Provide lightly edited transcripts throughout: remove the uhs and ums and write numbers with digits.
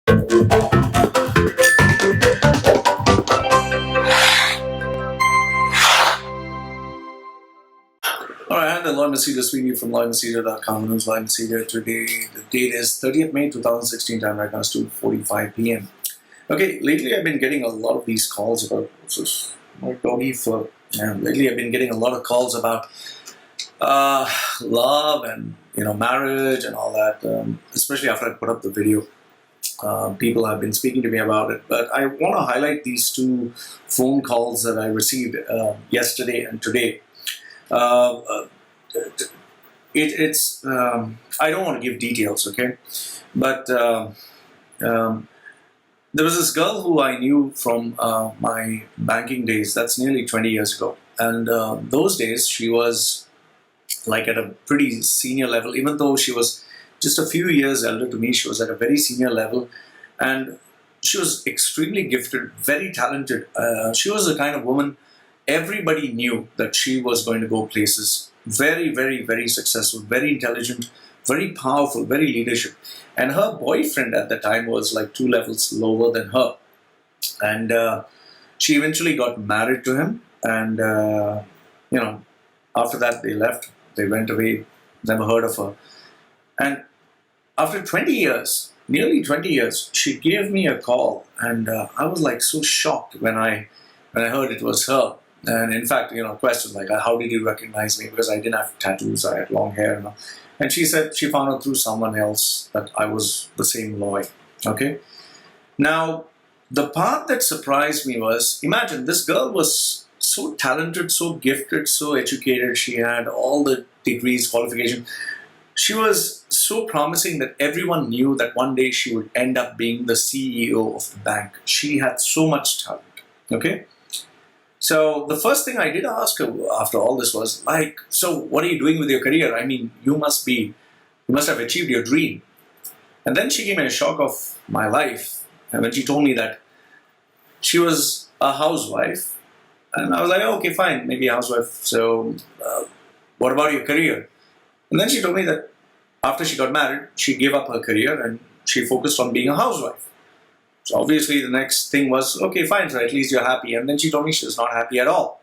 Alright, I'm the Loy Machedo speaking from LoyMachedo.com. My name is Loy Machedo. Today, the date is 30th May 2016, time right now is 2:45 p.m. Okay, lately I've been getting a lot of these calls about my doggy fur. And lately I've been getting a lot of calls about love and marriage and all that. Especially after I put up the video, people have been speaking to me about it. But I want to highlight these two phone calls that I received yesterday and today. It's I don't want to give details, okay? But there was this girl who I knew from my banking days. That's nearly 20 years ago. And those days, she was like at a pretty senior level. Even though she was just a few years elder to me, she was at a very senior level. And she was extremely gifted, very talented. She was the kind of woman everybody knew that she was going to go places. Very, very, very successful, very intelligent, very powerful, very leadership. And her boyfriend at the time was like 2 levels lower than her. And she eventually got married to him. And, after that they left. They went away, never heard of her. And after 20 years, nearly 20 years, she gave me a call. And I was like so shocked when I heard it was her. And in fact, questions like, how did you recognize me? Because I didn't have tattoos, I had long hair. And she said she found out through someone else that I was the same Loy. Okay? Now, the part that surprised me was, imagine this girl was so talented, so gifted, so educated. She had all the degrees, qualifications. She was so promising that everyone knew that one day she would end up being the CEO of the bank. She had so much talent. Okay? So the first thing I did ask her after all this was like, so what are you doing with your career? I mean, you must have achieved your dream. And then she gave me a shock of my life. And when she told me that she was a housewife, and I was like, okay, fine, maybe a housewife. So what about your career? And then she told me that after she got married, she gave up her career and she focused on being a housewife. So obviously the next thing was, okay, fine, so at least you're happy. And then she told me she was not happy at all.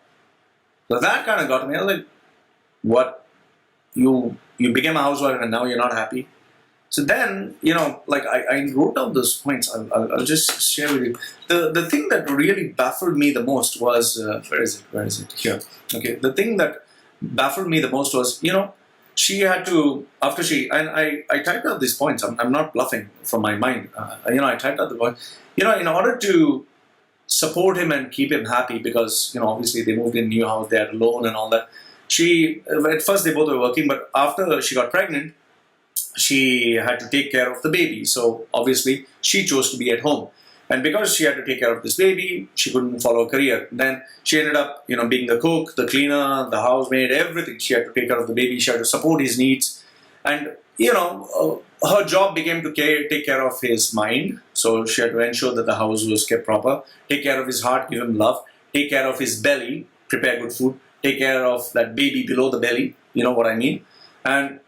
So that kind of got me. I was like, what? You became a housewife and now you're not happy? So then, I wrote down those points. I'll just share with you. The thing that really baffled me the most was, where is it? Here. Okay, the thing that baffled me the most was, she had to, I typed out these points. I'm not bluffing from my mind. I typed out the points. In order to support him and keep him happy, because, obviously they moved in a new house, they had a loan and all that. At first they both were working, but after she got pregnant, she had to take care of the baby. So obviously she chose to be at home. And because she had to take care of this baby, she couldn't follow a career. Then she ended up, being the cook, the cleaner, the housemaid, everything. She had to take care of the baby. She had to support his needs. And, her job became to take care of his mind. So she had to ensure that the house was kept proper, take care of his heart, give him love, take care of his belly, prepare good food, take care of that baby below the belly. You know what I mean? And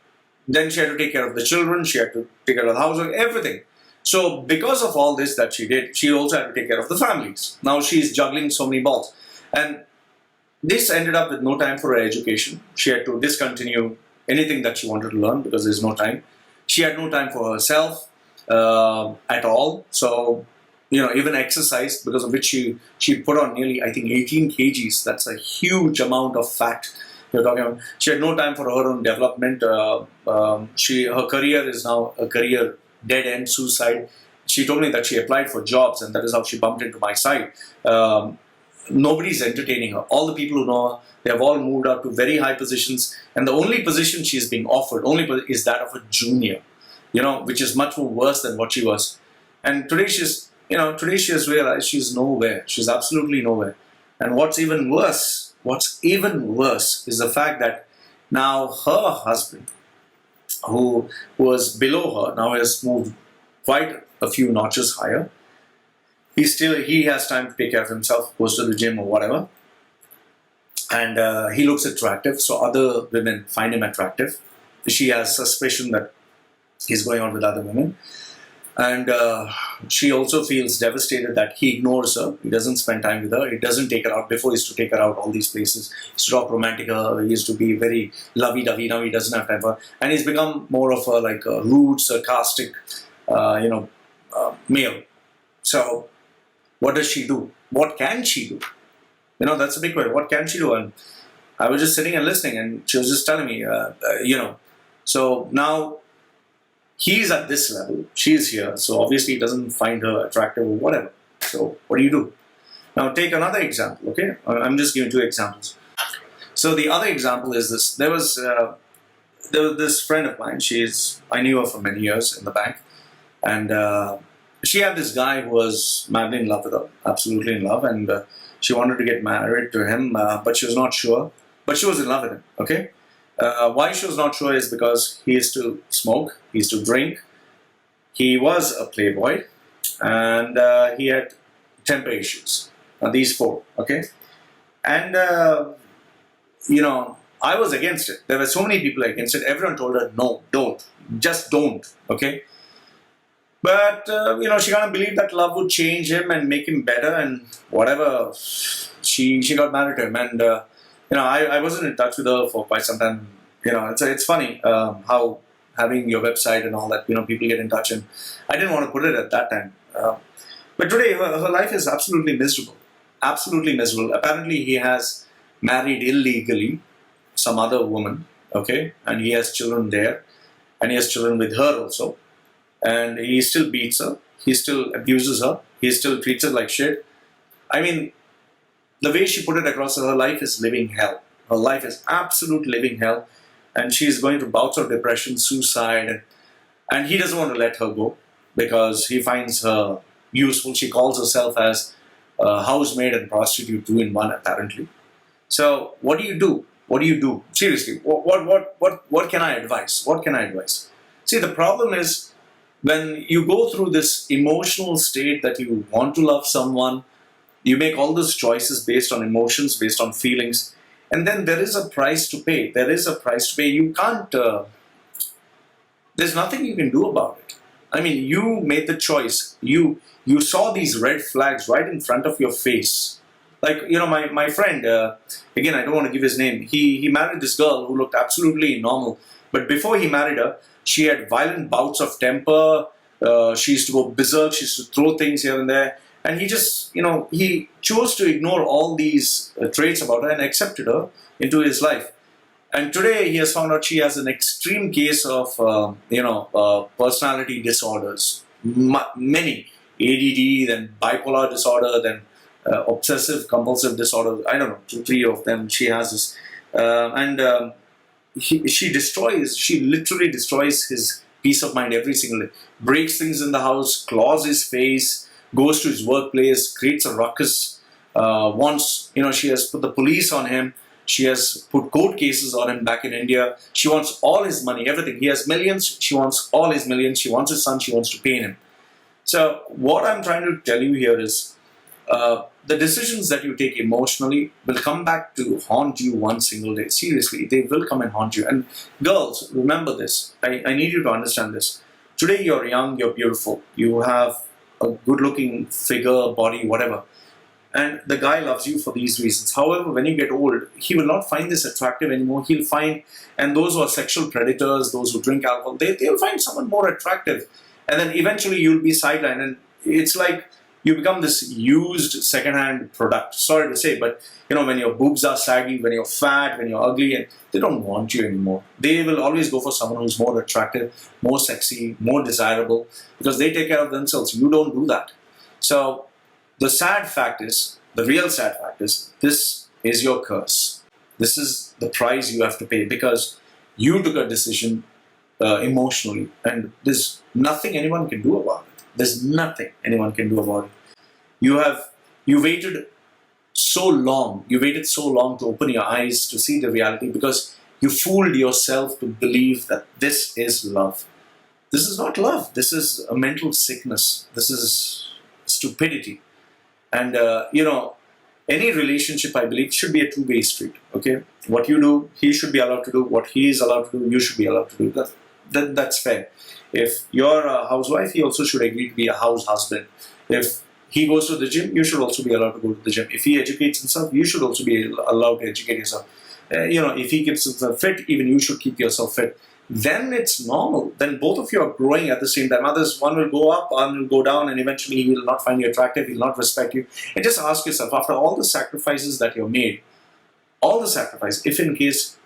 then she had to take care of the children. She had to take care of the housework, everything. So because of all this that she did, she also had to take care of the families. Now she's juggling so many balls. And this ended up with no time for her education. She had to discontinue anything that she wanted to learn because there's no time. She had no time for herself at all. So, even exercise, because of which she put on nearly, I think, 18 kgs. That's a huge amount of fat you're talking about. She had no time for her own development. Her career is now a career dead end, suicide. She told me that she applied for jobs and that is how she bumped into my site. Nobody's entertaining her. All the people who know her, they have all moved up to very high positions, and the only position she's being offered is that of a junior, which is much more worse than what she was. And today she has realized she's nowhere. She's absolutely nowhere. And what's even worse is the fact that now her husband, who was below her, now has moved quite a few notches higher. He has time to take care of himself, goes to the gym or whatever. And he looks attractive, so other women find him attractive. She has suspicion that he's going on with other women. And she also feels devastated that he ignores her. He doesn't spend time with her. He doesn't take her out. Before, he used to take her out all these places. He used to talk romantic. He used to be very lovey-dovey. Now he doesn't have time for her. And he's become more of a like a rude, sarcastic, male. So what does she do? What can she do? That's a big question. What can she do? And I was just sitting and listening, and she was just telling me, So now he's at this level, she's here, so obviously he doesn't find her attractive or whatever. So what do you do? Now take another example, okay? I'm just giving 2 examples. So the other example is this. There was this friend of mine. I knew her for many years in the bank, and she had this guy who was madly in love with her, absolutely in love, and she wanted to get married to him, but she was not sure. But she was in love with him, okay? Why she was not sure is because he used to smoke, he used to drink, he was a playboy, and he had temper issues. These 4, okay? And, I was against it. There were so many people against it. Everyone told her, no, don't. Just don't, okay? But, she kind of believed that love would change him and make him better, and whatever, she got married to him. And, I wasn't in touch with her for quite some time. It's funny how having your website and all that, people get in touch, and I didn't want to put it at that time. But today, her life is absolutely miserable. Absolutely miserable. Apparently, he has married illegally some other woman, okay? And he has children there, and he has children with her also. And he still beats her. He still abuses her. He still treats her like shit. I mean, the way she put it across, her life is living hell. Her life is absolute living hell. And she's going through bouts of depression, suicide. And he doesn't want to let her go because he finds her useful. She calls herself as a housemaid and prostitute 2 in 1, apparently. So what do you do? What do you do? Seriously, what can I advise? What can I advise? See, the problem is when you go through this emotional state that you want to love someone, you make all those choices based on emotions, based on feelings, and then there is a price to pay. There is a price to pay. You can't, there's nothing you can do about it. I mean, you made the choice. You saw these red flags right in front of your face. Like, my friend, again, I don't want to give his name. He married this girl who looked absolutely normal. But before he married her, she had violent bouts of temper. She used to go berserk. She used to throw things here and there. And he just, he chose to ignore all these traits about her and accepted her into his life. And today he has found out she has an extreme case of, personality disorders. Many. ADD, then bipolar disorder, then obsessive compulsive disorder. I don't know, 2, 3 of them. She has this. She literally destroys his peace of mind every single day. Breaks things in the house, claws his face, goes to his workplace, creates a ruckus. She has put the police on him. She has put court cases on him back in India. She wants all his money, everything. He has millions. She wants all his millions. She wants his son. She wants to pay him. So what I'm trying to tell you here is the decisions that you take emotionally will come back to haunt you one single day. Seriously, they will come and haunt you. And girls, remember this. I need you to understand this. Today you're young, you're beautiful. You have a good-looking figure, body, whatever. And the guy loves you for these reasons. However, when you get old, he will not find this attractive anymore. He'll find, and those who are sexual predators, those who drink alcohol, they'll find someone more attractive. And then eventually you'll be sidelined. And it's like you become this used second-hand product. Sorry to say, but when your boobs are saggy, when you're fat, when you're ugly, and they don't want you anymore. They will always go for someone who's more attractive, more sexy, more desirable, because they take care of themselves. You don't do that. So the real sad fact is, this is your curse. This is the price you have to pay because you took a decision emotionally, and there's nothing anyone can do about it. There's nothing anyone can do about it. You waited so long. You waited so long to open your eyes to see the reality because you fooled yourself to believe that this is love. This is not love. This is a mental sickness. This is stupidity. And, any relationship, I believe, should be a two-way street, okay? What you do, he should be allowed to do. What he is allowed to do, you should be allowed to do. That's fair. If you're a housewife, he also should agree to be a house husband. If he goes to the gym, you should also be allowed to go to the gym. If he educates himself, you should also be allowed to educate yourself. If he keeps himself fit, even you should keep yourself fit. Then it's normal. Then both of you are growing at the same time. Others, one will go up, one will go down, and eventually he will not find you attractive, he will not respect you. And just ask yourself, after all the sacrifices that you've made, all the sacrifice, if in case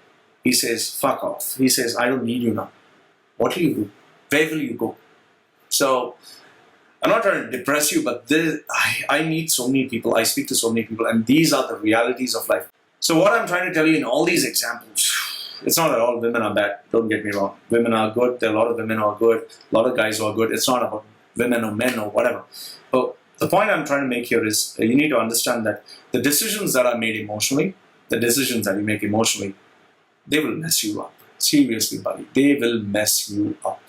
he says, fuck off, he says, I don't need you now, what will you do? Where will you go? So, I'm not trying to depress you, but I meet so many people, I speak to so many people, and these are the realities of life. So what I'm trying to tell you in all these examples, it's not that all women are bad, don't get me wrong. Women are good, there are a lot of women who are good, a lot of guys who are good. It's not about women or men or whatever. But the point I'm trying to make here is you need to understand that the decisions that are made emotionally, the decisions that you make emotionally, they will mess you up. Seriously, buddy, they will mess you up.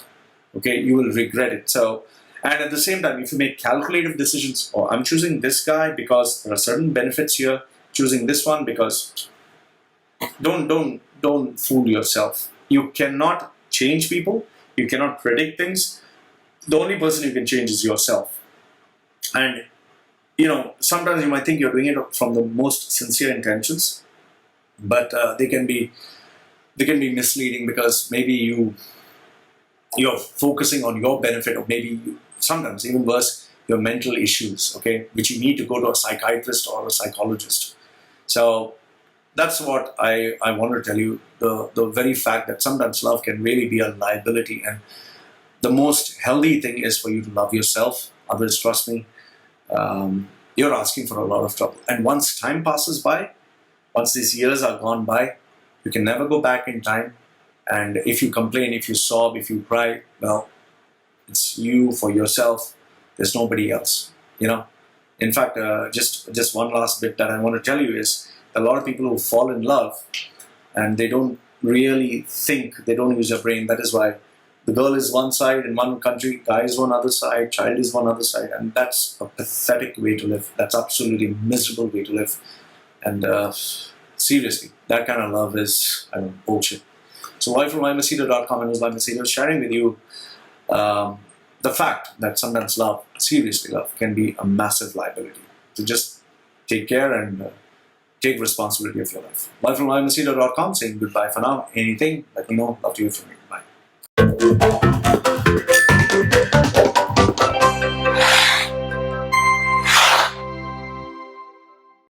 Okay, you will regret it. So, and at the same time, if you make calculative decisions, oh, I'm choosing this guy because there are certain benefits here, choosing this one because don't fool yourself. You cannot change people. You cannot predict things. The only person you can change is yourself. And sometimes you might think you're doing it from the most sincere intentions, but they can be misleading because maybe you're focusing on your benefit, or maybe sometimes even worse, your mental issues, okay, which you need to go to a psychiatrist or a psychologist. So that's what I want to tell you, the very fact that sometimes love can really be a liability, and the most healthy thing is for you to love yourself. Others, trust me, you're asking for a lot of trouble. And once time passes by, once these years are gone by, you can never go back in time. And if you complain, if you sob, if you cry, well, it's you for yourself. There's nobody else, In fact, just one last bit that I want to tell you is a lot of people who fall in love and they don't really think, they don't use their brain. That is why the girl is one side in one country, guy is one other side, child is one other side. And that's a pathetic way to live. That's absolutely miserable way to live. And seriously, that kind of love is bullshit. So Loy from LoyMachedo.com and Loy Machedo sharing with you the fact that sometimes love, seriously love, can be a massive liability. So just take care and take responsibility of your life. Loy from LoyMachedo.com saying goodbye for now. Anything, let me know. Love to hear from you. Bye.